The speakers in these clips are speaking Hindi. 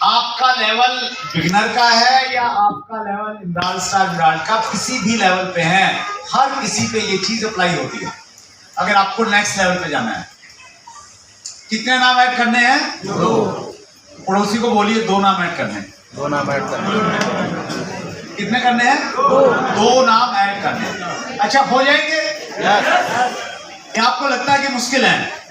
आपका लेवल बिगिनर का है या आपका लेवल इमरान स्टार विराट का, किसी भी लेवल पे है, हर किसी पे ये चीज अप्लाई होती है। अगर आपको नेक्स्ट लेवल पे जाना है, कितने नाम ऐड करने हैं? 2। पड़ोसी को बोलिए 2 नाम ऐड करने हैं। 2 नाम ऐड करने हैं। कितने करने हैं? 2 नाम ऐड करने हैं। अच्छा, हो जाएंगे? या आपको लगता है कि मुश्किल है?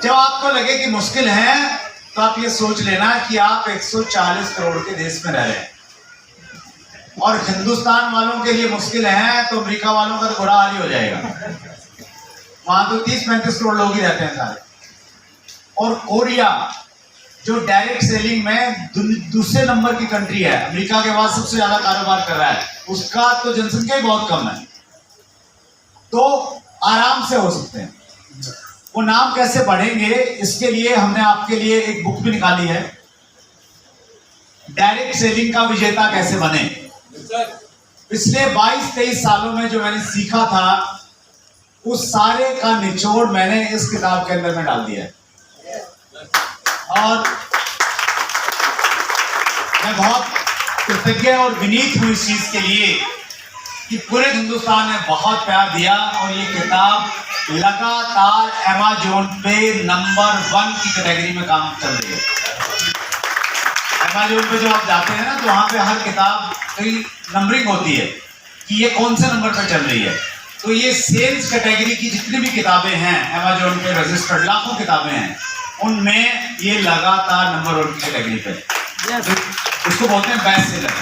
जब आपको लगे कि मुश्किल है तो आप ये सोच लेना कि आप 140 करोड़ के देश में रह रहे हैं, और हिंदुस्तान वालों के लिए मुश्किल है तो अमेरिका वालों का तो बुरा हाल ही हो जाएगा। वहां तो 30-35 करोड़ लोग ही रहते हैं सारे। और कोरिया जो डायरेक्ट सेलिंग में दूसरे नंबर की कंट्री है, अमेरिका के बाद सबसे ज्यादा कारोबार कर रहा है, उसका तो जनसंख्या ही बहुत कम है, तो आराम से हो सकते हैं। वो नाम कैसे बढ़ेंगे, इसके लिए हमने आपके लिए एक बुक भी निकाली है, डायरेक्ट सेलिंग का विजेता कैसे बने। पिछले 22-23 सालों में जो मैंने सीखा था, उस सारे का निचोड़ मैंने इस किताब के अंदर में डाल दिया है। और मैं बहुत कृतज्ञ और विनीत हूं इस चीज के लिए कि पूरे हिंदुस्तान ने बहुत प्यार दिया, और ये किताब लगातार अमेज़न पे नंबर 1 की कैटेगरी में काम कर रही है। अमेज़न पे जो आप जाते हैं ना, तो वहां पे हर किताब की नंबरिंग होती है कि ये कौन से नंबर पे चल रही है। तो ये सेल्स कैटेगरी की जितनी भी किताबें हैं अमेज़न पे रजिस्टर्ड, लाखों किताबें हैं, उनमें ये लगातार नंबर 1 की कैटेगरी पे, उसको बोलते हैं बेस्ट सेलर।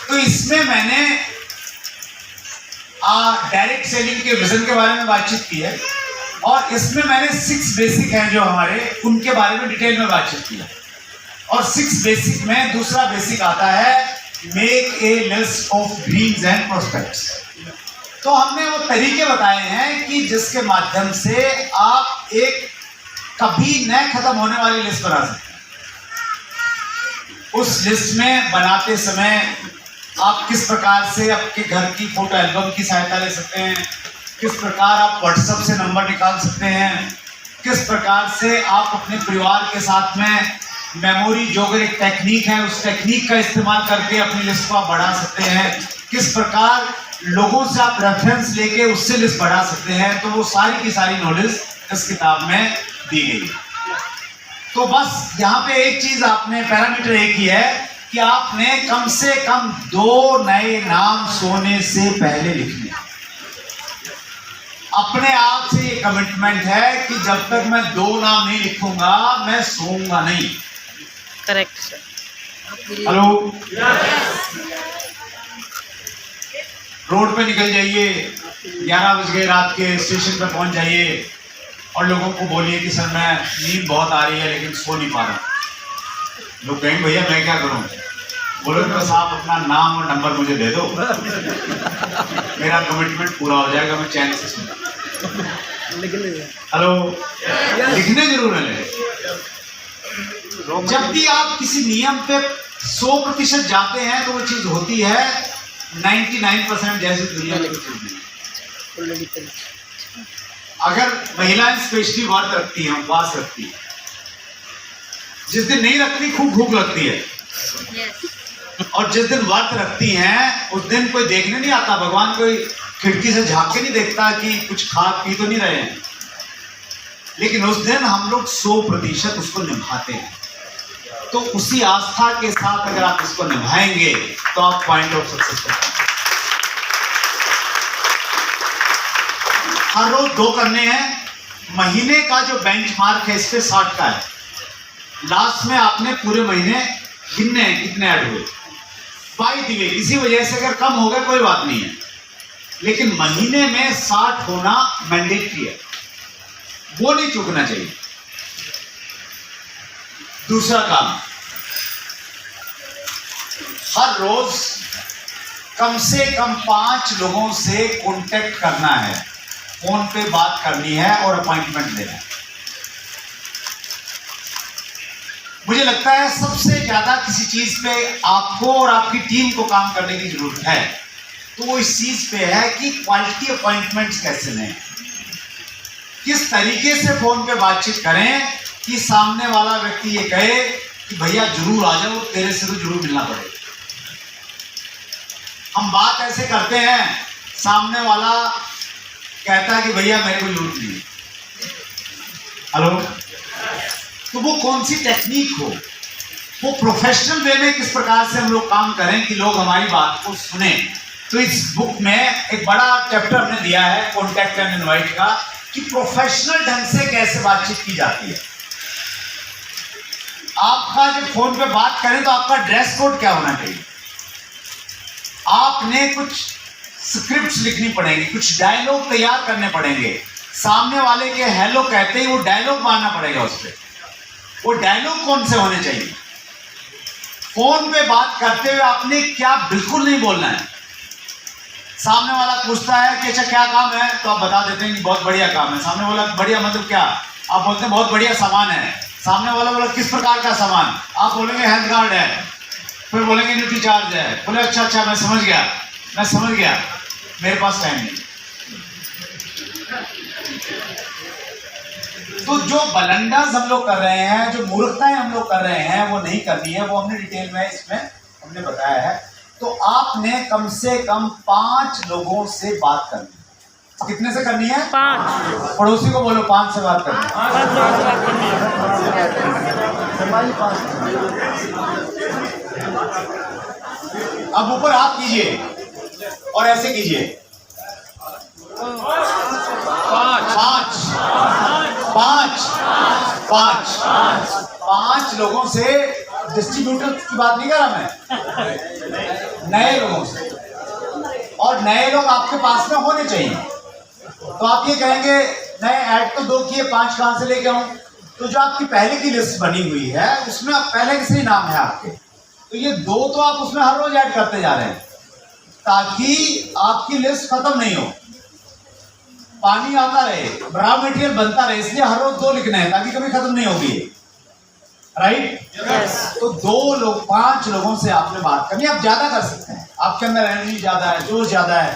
तो इसमें मैंने डायरेक्ट सेलिंग के विजन के बारे में बातचीत की है, और इसमें मैंने 6 बेसिक हैं जो हमारे, उनके बारे में डिटेल में बातचीत की है। और 6 बेसिक में दूसरा बेसिक आता है make a list of dreams and prospects. तो हमने वो तरीके बताए हैं कि जिसके माध्यम से आप एक कभी न खत्म होने वाली लिस्ट बना सकते हैं। उस लिस्ट में बनाते समय आप किस प्रकार से आपके घर की फोटो एल्बम की सहायता ले सकते हैं, किस प्रकार आप व्हाट्सएप से नंबर निकाल सकते हैं, किस प्रकार से आप अपने परिवार के साथ में मेमोरी जो अगर एक टेक्निक है उस टेक्निक का इस्तेमाल करके अपनी लिस्ट को आप बढ़ा सकते हैं, किस प्रकार लोगों से आप रेफरेंस लेके उससे लिस्ट बढ़ा सकते हैं। तो वो सारी की सारी नॉलेज इस किताब में दी गई। तो बस यहाँ पे एक चीज आपने, पैरामीटर एक ही है कि आपने कम से कम 2 नए नाम सोने से पहले लिखने। अपने आप से ये कमिटमेंट है कि जब तक मैं 2 नाम नहीं लिखूंगा मैं सोऊंगा नहीं। Correct sir. हेलो, रोड पे निकल जाइए, 11 बज गए रात के, स्टेशन पे पहुंच जाइए और लोगों को बोलिए कि सर मैं नींद बहुत आ रही है लेकिन सो नहीं पा रहा। लोग कहेंगे भैया मैं क्या करूं? बोलो बस आप अपना नाम और नंबर मुझे दे दो, मेरा कमिटमेंट पूरा हो जाएगा, मैं चैन से सुनूंगा। हेलो, लिखने जरूर है। जब भी आप किसी नियम पे 100% जाते हैं तो वो चीज होती है 99% जैसी दुनिया में कुछ नहीं। अगर महिलाएं स्पेशली व्रत रखती हैं, उपवास रखती है, जिस दिन नहीं रखती खूब भूख लगती है, और जिस दिन व्रत रखती हैं उस दिन कोई देखने नहीं आता, भगवान कोई खिड़की से झांक के नहीं देखता कि कुछ खा पी तो नहीं रहे हैं, लेकिन उस दिन हम लोग 100% उसको निभाते हैं। तो उसी आस्था के साथ अगर आप इसको निभाएंगे तो आप पॉइंट ऑफ सक्सेस पर पहुंचेंगे। हर रोज 2 करने हैं। महीने का जो बेंचमार्क है इस पे 60 का है। लास्ट में आपने पूरे महीने गिनने हैं कितने ऐड हुए। बाय द वे, किसी वजह से अगर कम हो गए कोई बात नहीं है, लेकिन महीने में 60 होना मैंडेटरी है, वो नहीं चूकना चाहिए। दूसरा काम, हर रोज कम से कम 5 लोगों से कांटेक्ट करना है, फोन पे बात करनी है और अपॉइंटमेंट लेना है। मुझे लगता है सबसे ज्यादा किसी चीज पे आपको और आपकी टीम को काम करने की जरूरत है, तो वो इस चीज पे है कि क्वालिटी अपॉइंटमेंट्स कैसे लें, किस तरीके से फोन पे बातचीत करें कि सामने वाला व्यक्ति ये कहे कि भैया जरूर आ जाओ, तेरे से तो जरूर मिलना पड़ेगा। हम बात ऐसे करते हैं, सामने वाला कहता है कि भैया मेरे को जरूरत नहीं। हेलो, तो वो कौन सी टेक्निक हो, वो प्रोफेशनल वे में किस प्रकार से हम लोग काम करें कि लोग हमारी बात को सुने। तो इस बुक में एक बड़ा चैप्टर हमने दिया है कॉन्टैक्ट एंड इनवाइट का, कि प्रोफेशनल ढंग से कैसे बातचीत की जाती है। आपका जब फोन पे बात करें तो आपका ड्रेस कोड क्या होना चाहिए। आपने कुछ स्क्रिप्ट्स लिखनी पड़ेंगी, कुछ डायलॉग तैयार करने पड़ेंगे। सामने वाले के हेलो कहते ही वो डायलॉग मारना पड़ेगा उस पर। वो डायलॉग कौन से होने चाहिए। फोन पे बात करते हुए आपने क्या बिल्कुल नहीं बोलना है। सामने वाला पूछता है कि अच्छा क्या काम है, तो आप बता देते हैं कि बहुत बढ़िया काम है। सामने वाला बढ़िया मतलब क्या, आप बोलते हैं बहुत बढ़िया सामान है। सामने वाला बोला किस प्रकार का सामान, आप बोलेंगे हेल्थ कार्ड है, फिर बोलेंगे ड्यूटी चार्ज है। बोले अच्छा मैं समझ गया, मेरे पास टाइम नहीं। तो जो बलंडर्स हम लोग कर रहे हैं, जो मूर्खताएं हम लोग कर रहे हैं, वो नहीं करनी है। वो हमने डिटेल में इसमें हमने बताया है। तो आपने कम से कम 5 लोगों से बात करनी है। कितने से करनी है? 5। पड़ोसी को बोलो 5 से बात करनी है। अब ऊपर हाथ कीजिए और ऐसे कीजिए। 5 लोगों से, डिस्ट्रीब्यूटर की बात नहीं कर रहा मैं, नए लोगों से। और नए लोग आपके पास में होने चाहिए। तो आप ये कहेंगे नए ऐड तो 2 किए, 5 कहां से लेके आऊं। तो जो आपकी पहले की लिस्ट बनी हुई है उसमें आप पहले के से ही नाम है आपके, तो ये 2 तो आप उसमें हर रोज ऐड करते जा रहे हैं ताकि आपकी लिस्ट खत्म नहीं हो, पानी आता रहे, रॉ मटेरियल बनता रहे। इसलिए हर रोज 2 लिखने हैं ताकि कभी खत्म नहीं होगी। राइट? तो 2 लोग 5 लोगों से आपने बात करनी। आप ज्यादा कर सकते हैं, आपके अंदर एनर्जी ज्यादा है, जोश ज्यादा है।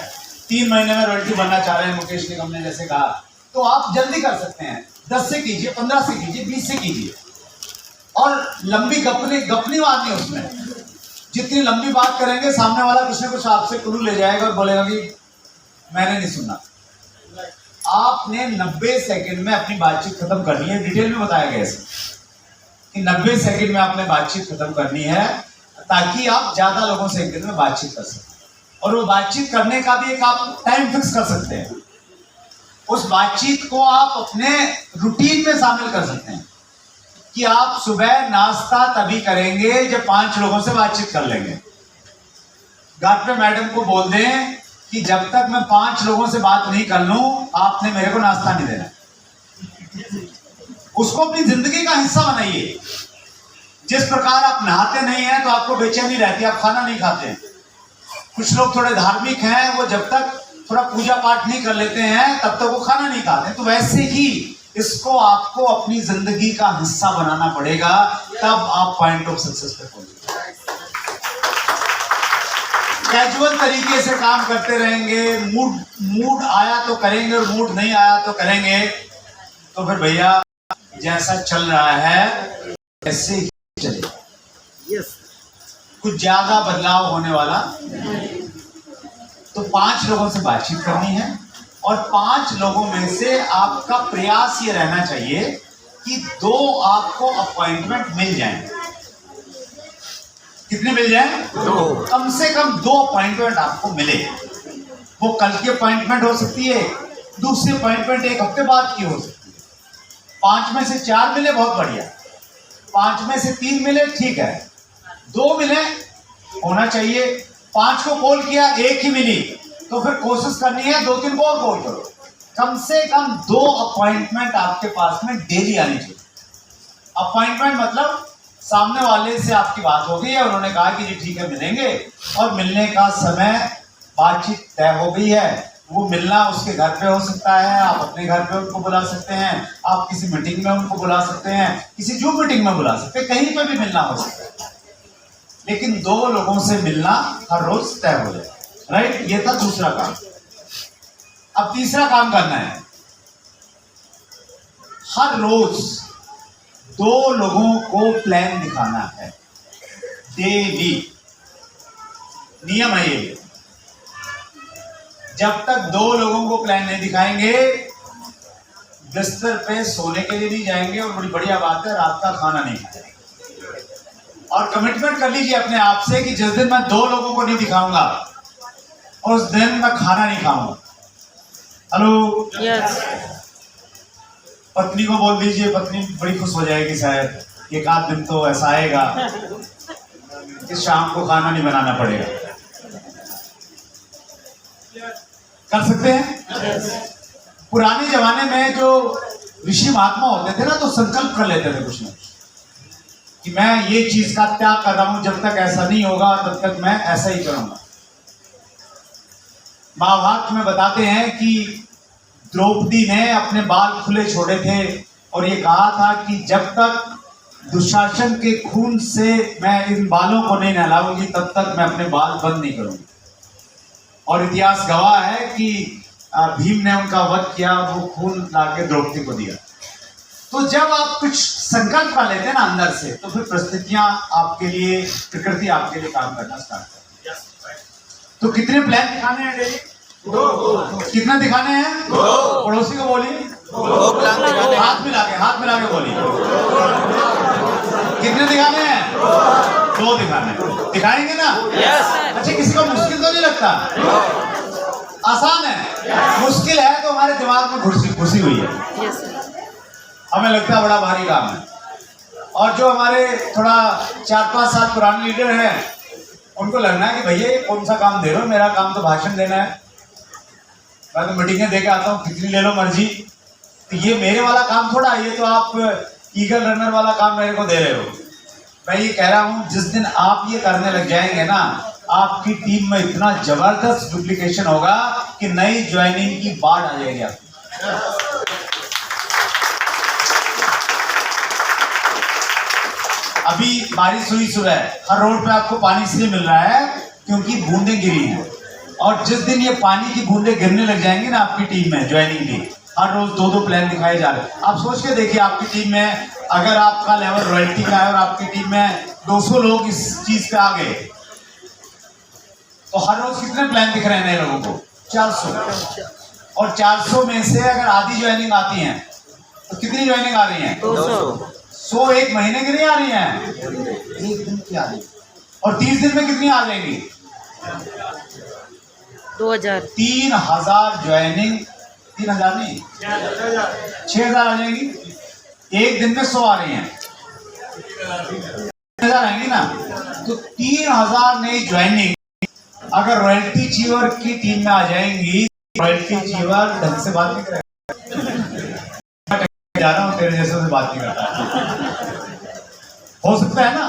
3 महीने में रॉयल्टी बनना चाह रहे हैं मुकेश निगम ने जैसे कहा, तो आप जल्दी कर सकते हैं। 10 से कीजिए, 15 से कीजिए, 20 से कीजिए। और लंबी गपनी मारनी उसमें। जितनी लंबी बात करेंगे सामने वाला कुछ ना कुछ आपसे क्लू ले जाएगा और बोलेगा कि मैंने नहीं सुना। आपने 90 सेकंड में अपनी बातचीत खत्म करनी है। डिटेल में बताया गया है कि 90 सेकंड में आपने बातचीत खत्म करनी है ताकि आप ज्यादा लोगों से एक दिन में बातचीत कर सकें। और वो बातचीत करने का भी एक आप टाइम फिक्स कर सकते हैं। उस बातचीत को आप अपने रूटीन में शामिल कर सकते हैं कि आप सुबह नाश्ता तभी करेंगे जब 5 लोगों से बातचीत कर लेंगे। घर पे मैडम को बोल दें कि जब तक मैं 5 लोगों से बात नहीं कर लूं आपने मेरे को नाश्ता नहीं देना। उसको अपनी जिंदगी का हिस्सा बनाइए। जिस प्रकार आप नहाते नहीं हैं तो आपको बेचैनी रहती है, आप खाना नहीं खाते हैं। कुछ लोग थोड़े धार्मिक हैं, वो जब तक थोड़ा पूजा पाठ नहीं कर लेते हैं तब तक वो खाना नहीं खाते। तो वैसे ही इसको आपको अपनी जिंदगी का हिस्सा बनाना पड़ेगा, तब आप पॉइंट ऑफ सक्सेस पे पहुंचेंगे। कैजुअल तरीके से काम करते रहेंगे, मूड आया तो करेंगे और मूड नहीं आया तो करेंगे, तो फिर भैया जैसा चल रहा है ऐसे ही चलेगा। कुछ ज्यादा बदलाव होने वाला। तो 5 लोगों से बातचीत करनी है और 5 लोगों में से आपका प्रयास ये रहना चाहिए कि 2 आपको अपॉइंटमेंट मिल जाएं। कितने मिल जाएं? 2। कम से कम 2 अपॉइंटमेंट आपको मिले। वो कल की अपॉइंटमेंट हो सकती है, दूसरी अपॉइंटमेंट 1 हफ्ते बाद की हो सकती है। 5 में से 4 मिले, बहुत बढ़िया। 5 में से 3 मिले, ठीक है। 2 मिले, होना चाहिए। 5 को कॉल किया, 1 ही मिली, तो फिर कोशिश करनी है 2-3 को और कॉल करो। कम से कम 2 अपॉइंटमेंट आपके पास में डेली आनी चाहिए। अपॉइंटमेंट मतलब सामने वाले से आपकी बात हो गई है, उन्होंने कहा कि जी ठीक है मिलेंगे, और मिलने का समय बातचीत तय हो गई है। वो मिलना उसके घर पे हो सकता है, आप अपने घर पे उनको बुला सकते हैं, आप किसी मीटिंग में उनको बुला सकते हैं, किसी जूम मीटिंग में बुला सकते हैं, कहीं पे भी मिलना हो सकता है। लेकिन 2 लोगों से मिलना हर रोज तय हो जाए। राइट? ये था दूसरा काम। अब तीसरा काम करना है, हर रोज 2 लोगों को प्लान दिखाना है डेली। नियम है ये, जब तक 2 लोगों को प्लान नहीं दिखाएंगे बिस्तर पे सोने के लिए नहीं जाएंगे, और बड़ी बढ़िया बात है रात का खाना नहीं खाएंगे। और कमिटमेंट कर लीजिए अपने आप से कि जिस दिन मैं 2 लोगों को नहीं दिखाऊंगा उस दिन मैं खाना नहीं खाऊंगा। हेलो, यस, पत्नी को बोल दीजिए, पत्नी बड़ी खुश हो जाएगी शायद। एक आध दिन तो ऐसा आएगा कि शाम को खाना नहीं बनाना पड़ेगा। कर सकते हैं? पुराने जमाने में जो ऋषि महात्मा होते थे ना, तो संकल्प कर लेते थे कुछ ना कुछ कि मैं ये चीज का त्याग कर रहा हूं, जब तक ऐसा नहीं होगा तब तक मैं ऐसा ही करूंगा। महाभारत में बताते हैं कि द्रौपदी ने अपने बाल खुले छोड़े थे और ये कहा था कि जब तक दुशासन के खून से मैं इन बालों को नहीं नहलाऊंगी तब तक मैं अपने बाल बंद नहीं करूंगी। और इतिहास गवाह है कि भीम ने उनका वध किया, वो खून लाके द्रौपदी को दिया। तो जब आप कुछ संकल्प कर लेते हैं ना अंदर से, तो फिर परिस्थितियां आपके लिए, प्रकृति आपके लिए काम करना स्टार्ट करती है। तो कितने प्लान दिखाने हैं डेली? 2। कितना दिखाने हैं? 2। पड़ोसी को बोलिए 2 प्लान दिखाने हैं। हाथ मिला के बोलिए कितने दिखाने हैं? 2 दिखाने हैं। दिखाएंगे ना? यस। अच्छा, किसी को मुश्किल तो नहीं लगता? आसान है। मुश्किल है तो हमारे दिमाग में घुसी हुई है। यस, हमें लगता है बड़ा भारी काम है। और जो हमारे थोड़ा 4-5 साल पुराने लीडर हैं, उनको लगना है कि भैया ये कौन सा काम दे रहे हो, मेरा काम तो भाषण देना है, मैं तो मीटिंगें दे के आता हूँ, कितनी ले लो मर्जी। तो ये मेरे वाला काम थोड़ा, ये तो आप ईगल रनर वाला काम मेरे को दे रहे हो। मैं ये कह रहा हूँ जिस दिन आप ये करने लग जाएंगे ना, आपकी टीम में इतना जबरदस्त डुप्लीकेशन होगा कि नई ज्वाइनिंग की बाढ़ आ जाएगी आपकी। अभी बारिश हुई सुबह, हर रोड पे आपको पानी इसलिए मिल रहा है क्योंकि बूंदें गिरी हैं। और जिस दिन ये पानी की बूंदें गिरने लग जाएंगी ना आपकी टीम में ज्वाइनिंग की, हर रोज 2-2 प्लान दिखाए जा रहे हैं। आप सोच के देखिए, आपकी टीम में अगर आपका लेवल रॉयल्टी का है और आपकी टीम में 200 लोग इस चीज पे आ गए, तो हर रोज कितने प्लान दिख रहे हैं नए लोगों को? 400। और 400 में से अगर आधी ज्वाइनिंग आती है तो कितनी ज्वाइनिंग आ रही है? 200। 100 एक महीने की नहीं आ रही है, एक दिन की आ रही है। और 30 दिन में कितनी आ जाएंगी? 2000। 3000 ज्वाइनिंग, 3000 नहीं 6000 आ जाएंगी। एक दिन में 100 आ रही हैं, 3000 आएंगी ना। तो 3000 नई ज्वाइनिंग अगर रॉयल्टी चीवर की टीम में आ जाएंगी, रॉयल्टी चीवर ढंग से बात नहीं करेगा। जा रहा हूँ तेरे जैसे से बात नहीं करता। हो सकता है ना